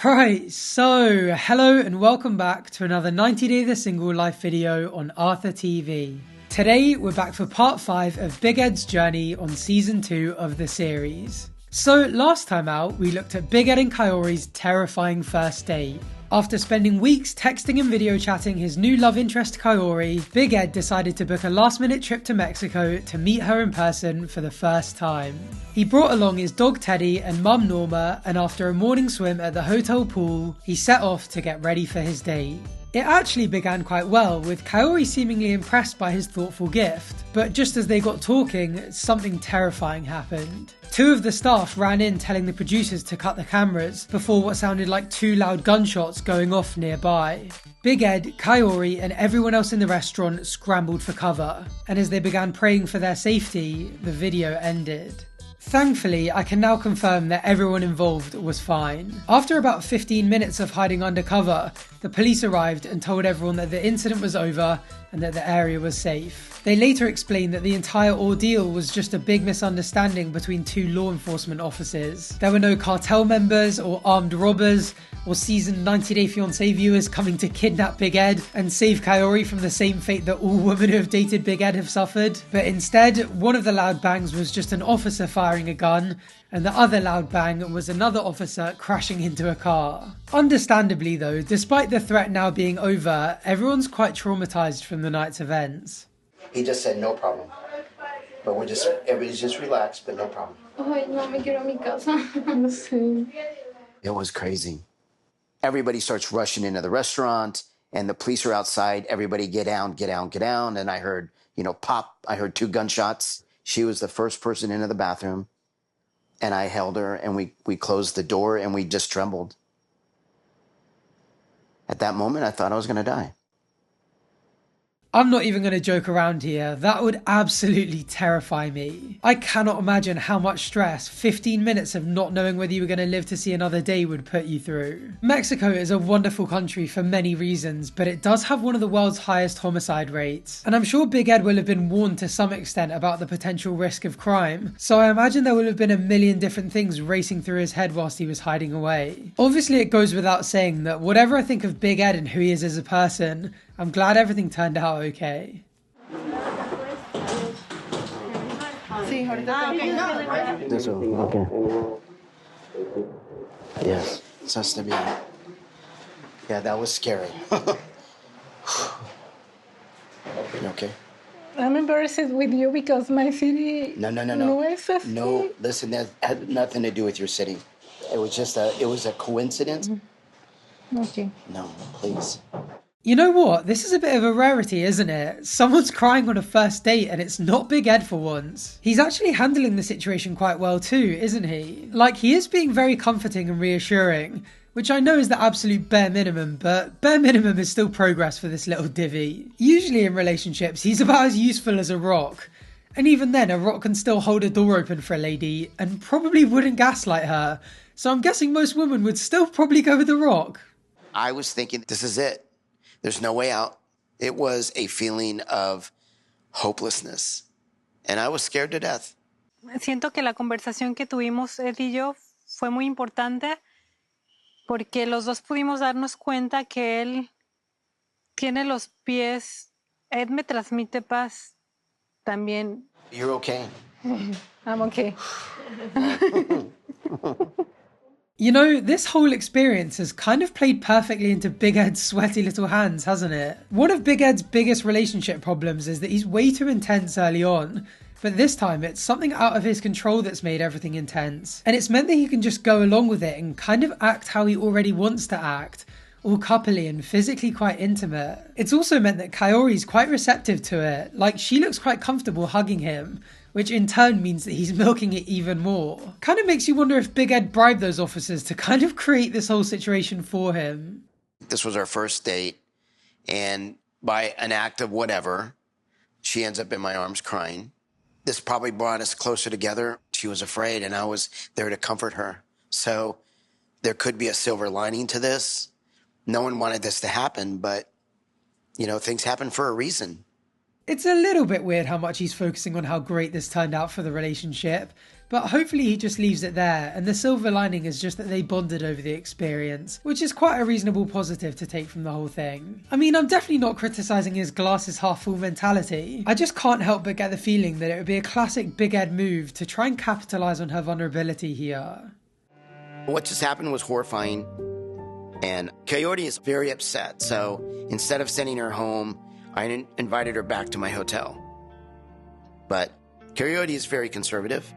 Right, so hello and welcome back to another 90 Day the Single life video on Arthur TV. Today we're back for part 5 of Big Ed's journey on season 2 of the series. So last time out we looked at Big Ed and Kaory's terrifying first date. After spending weeks texting and video chatting his new love interest Kaory, Big Ed decided to book a last minute trip to Mexico to meet her in person for the first time. He brought along his dog Teddy and mum Norma, and after a morning swim at the hotel pool, he set off to get ready for his date. It actually began quite well, with Kaory seemingly impressed by his thoughtful gift, but just as they got talking, something terrifying happened. Two of the staff ran in telling the producers to cut the cameras before what sounded like 2 loud gunshots going off nearby. Big Ed, Kaory and everyone else in the restaurant scrambled for cover, and as they began praying for their safety, the video ended. Thankfully, I can now confirm that everyone involved was fine. After about 15 minutes of hiding under cover, the police arrived and told everyone that the incident was over and that the area was safe. They later explained that the entire ordeal was just a big misunderstanding between 2 law enforcement officers. There were no cartel members or armed robbers or seasoned 90 Day Fiancé viewers coming to kidnap Big Ed and save Kaory from the same fate that all women who have dated Big Ed have suffered. But instead, one of the loud bangs was just an officer firing a gun, and the other loud bang was another officer crashing into a car. Understandably though, despite the threat now being over, everyone's quite traumatized from the night's events. He just said no problem. But everybody's just relaxed, but no problem. Ay, no, me quiero a mi casa. It was crazy. Everybody starts rushing into the restaurant, and the police are outside. Everybody get down, get down, get down. And I heard, pop. I heard 2 gunshots. She was the first person into the bathroom, and I held her, and we closed the door, and we just trembled. At that moment, I thought I was going to die. I'm not even going to joke around here, that would absolutely terrify me. I cannot imagine how much stress 15 minutes of not knowing whether you were going to live to see another day would put you through. Mexico is a wonderful country for many reasons, but it does have one of the world's highest homicide rates. And I'm sure Big Ed will have been warned to some extent about the potential risk of crime, so I imagine there will have been a million different things racing through his head whilst he was hiding away. Obviously it goes without saying that whatever I think of Big Ed and who he is as a person, I'm glad everything turned out okay. Okay. Yes, so to be. Yeah, that was scary. You okay? I'm embarrassed with you because my city. No. Es así. No, listen, that had nothing to do with your city. It was just a coincidence. Okay. No, please. You know what? This is a bit of a rarity, isn't it? Someone's crying on a first date and it's not Big Ed for once. He's actually handling the situation quite well too, isn't he? Like, he is being very comforting and reassuring, which I know is the absolute bare minimum, but bare minimum is still progress for this little divvy. Usually in relationships, he's about as useful as a rock. And even then, a rock can still hold a door open for a lady and probably wouldn't gaslight her. So I'm guessing most women would still probably go with the rock. I was thinking, this is it. There's no way out. It was a feeling of hopelessness. And I was scared to death. Siento que la conversación que tuvimos Ed y yo fue muy importante porque los dos pudimos darnos cuenta que él tiene los pies. Ed me transmite paz también. You're okay. I'm okay. You know, this whole experience has kind of played perfectly into Big Ed's sweaty little hands, hasn't it? One of Big Ed's biggest relationship problems is that he's way too intense early on, but this time it's something out of his control that's made everything intense. And it's meant that he can just go along with it and kind of act how he already wants to act, all coupley and physically quite intimate. It's also meant that Kaory's quite receptive to it, like she looks quite comfortable hugging him, which in turn means that he's milking it even more. Kind of makes you wonder if Big Ed bribed those officers to kind of create this whole situation for him. This was our first date, and by an act of whatever, she ends up in my arms crying. This probably brought us closer together. She was afraid, and I was there to comfort her. So there could be a silver lining to this. No one wanted this to happen, but, things happen for a reason. It's a little bit weird how much he's focusing on how great this turned out for the relationship, but hopefully he just leaves it there, and the silver lining is just that they bonded over the experience, which is quite a reasonable positive to take from the whole thing. I mean, I'm definitely not criticising his glass is half full mentality. I just can't help but get the feeling that it would be a classic Big Ed move to try and capitalise on her vulnerability here. What just happened was horrifying, and Kaory is very upset, so instead of sending her home, I invited her back to my hotel. But Kaory is very conservative,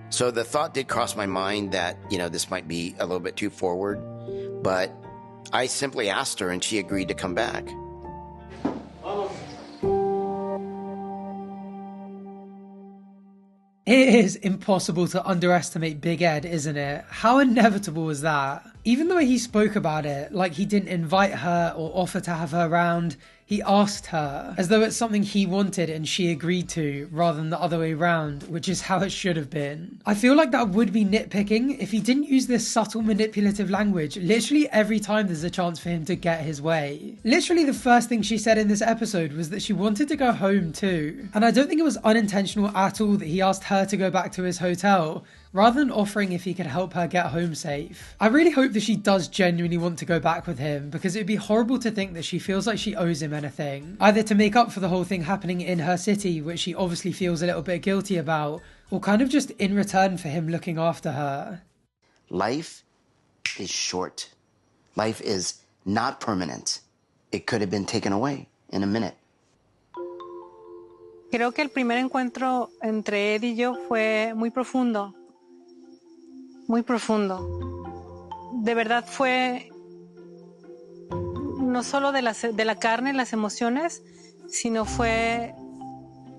so the thought did cross my mind that, this might be a little bit too forward, but I simply asked her and she agreed to come back. It is impossible to underestimate Big Ed, isn't it? How inevitable was that? Even the way he spoke about it, like he didn't invite her or offer to have her around, he asked her, as though it's something he wanted and she agreed to, rather than the other way around, which is how it should have been. I feel like that would be nitpicking if he didn't use this subtle manipulative language literally every time there's a chance for him to get his way. Literally the first thing she said in this episode was that she wanted to go home too. And I don't think it was unintentional at all that he asked her to go back to his hotel, rather than offering if he could help her get home safe. I really hope that she does genuinely want to go back with him, because it would be horrible to think that she feels like she owes him anything, either to make up for the whole thing happening in her city, which she obviously feels a little bit guilty about, or kind of just in return for him looking after her. Life is short. Life is not permanent. It could have been taken away in a minute. Creo que el primer encuentro entre Ed y yo fue muy profundo. Muy profundo. De verdad fue no solo de la carne, las emociones, sino fue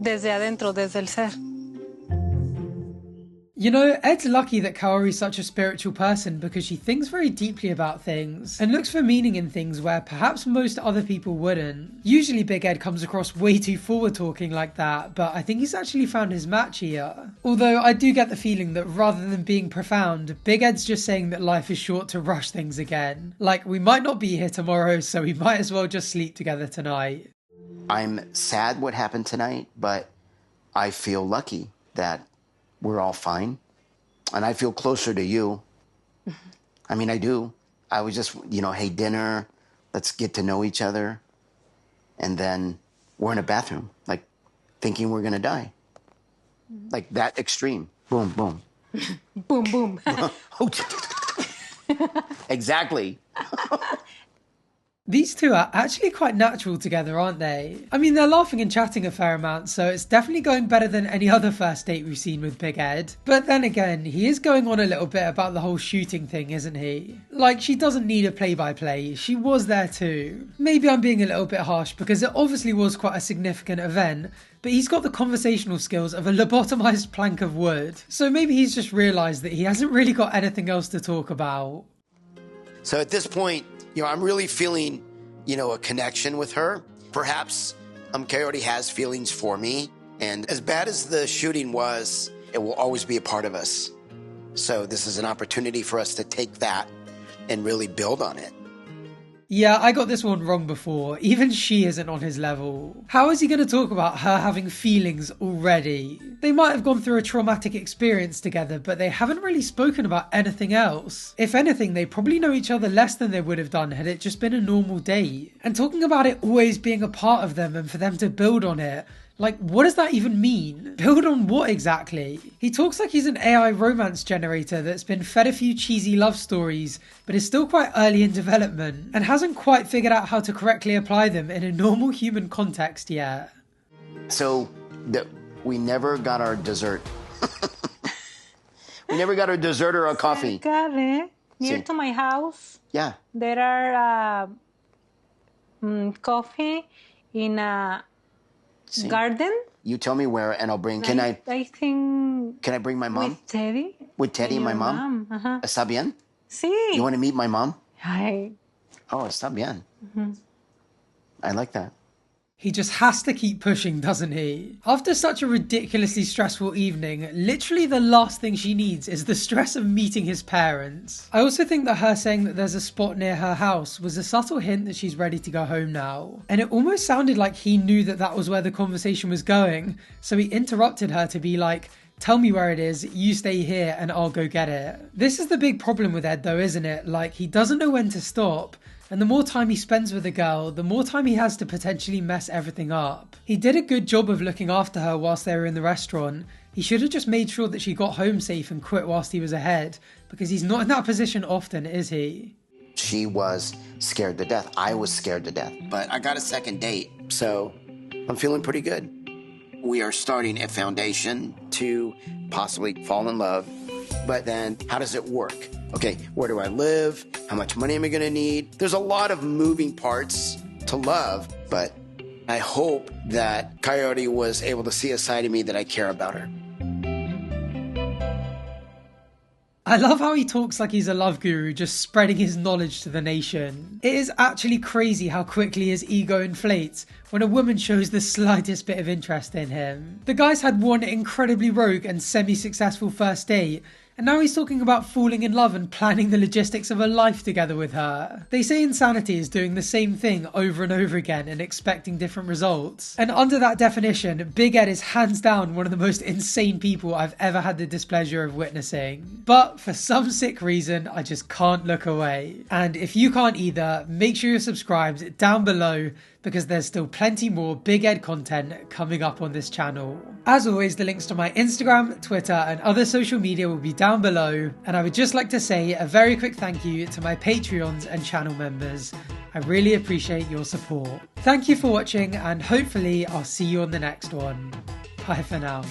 desde adentro, desde el ser. You know, Ed's lucky that Kaory's such a spiritual person because she thinks very deeply about things and looks for meaning in things where perhaps most other people wouldn't. Usually Big Ed comes across way too forward talking like that, but I think he's actually found his match here. Although I do get the feeling that rather than being profound, Big Ed's just saying that life is short to rush things again. Like, we might not be here tomorrow, so we might as well just sleep together tonight. I'm sad what happened tonight, but I feel lucky that we're all fine. And I feel closer to you. I mean, I do. I was just, hey, dinner, let's get to know each other. And then we're in a bathroom, like thinking we're going to die. Like that extreme. Boom, boom. Boom, boom. Exactly. These two are actually quite natural together, aren't they? I mean, they're laughing and chatting a fair amount, so it's definitely going better than any other first date we've seen with Big Ed. But then again, he is going on a little bit about the whole shooting thing, isn't he? Like, she doesn't need a play-by-play, she was there too. Maybe I'm being a little bit harsh because it obviously was quite a significant event, but he's got the conversational skills of a lobotomized plank of wood. So maybe he's just realised that he hasn't really got anything else to talk about. So at this point, I'm really feeling, a connection with her. Perhaps Kaory has feelings for me. And as bad as the shooting was, it will always be a part of us. So this is an opportunity for us to take that and really build on it. Yeah, I got this one wrong before. Even she isn't on his level. How is he going to talk about her having feelings already? They might have gone through a traumatic experience together, but they haven't really spoken about anything else. If anything, they probably know each other less than they would have done had it just been a normal date. And talking about it always being a part of them and for them to build on it, like, what does that even mean? Build on what exactly? He talks like he's an AI romance generator that's been fed a few cheesy love stories, but is still quite early in development, and hasn't quite figured out how to correctly apply them in a normal human context yet. So, we never got our dessert. We never got our dessert or our coffee. Near to my house, yeah, there are coffee in a garden. You tell me where and I'll bring. I think. Can I bring my mom? With Teddy. With Teddy and my mom? Uh-huh. ¿Está bien? Sí. You want to meet my mom? Hi. Oh, está bien. I like that. He just has to keep pushing, doesn't he? After such a ridiculously stressful evening, literally the last thing she needs is the stress of meeting his parents. I also think that her saying that there's a spot near her house was a subtle hint that she's ready to go home now. And it almost sounded like he knew that that was where the conversation was going, so he interrupted her to be like, tell me where it is, you stay here and I'll go get it. This is the big problem with Ed though, isn't it? Like, he doesn't know when to stop. And the more time he spends with the girl, the more time he has to potentially mess everything up. He did a good job of looking after her whilst they were in the restaurant. He should have just made sure that she got home safe and quit whilst he was ahead, because he's not in that position often, is he? She was scared to death. I was scared to death. But I got a second date, so I'm feeling pretty good. We are starting a foundation to possibly fall in love. But then how does it work? Okay, where do I live? How much money am I going to need? There's a lot of moving parts to love, but I hope that Kaory was able to see a side of me that I care about her. I love how he talks like he's a love guru, just spreading his knowledge to the nation. It is actually crazy how quickly his ego inflates when a woman shows the slightest bit of interest in him. The guy's had one incredibly rogue and semi-successful first date, and now he's talking about falling in love and planning the logistics of a life together with her. They say insanity is doing the same thing over and over again and expecting different results. And under that definition, Big Ed is hands down one of the most insane people I've ever had the displeasure of witnessing. But for some sick reason, I just can't look away. And if you can't either, make sure you're subscribed down below, because there's still plenty more Big Ed content coming up on this channel. As always, the links to my Instagram, Twitter and other social media will be down below, and I would just like to say a very quick thank you to my Patreons and channel members. I really appreciate your support. Thank you for watching, and hopefully I'll see you on the next one. Bye for now.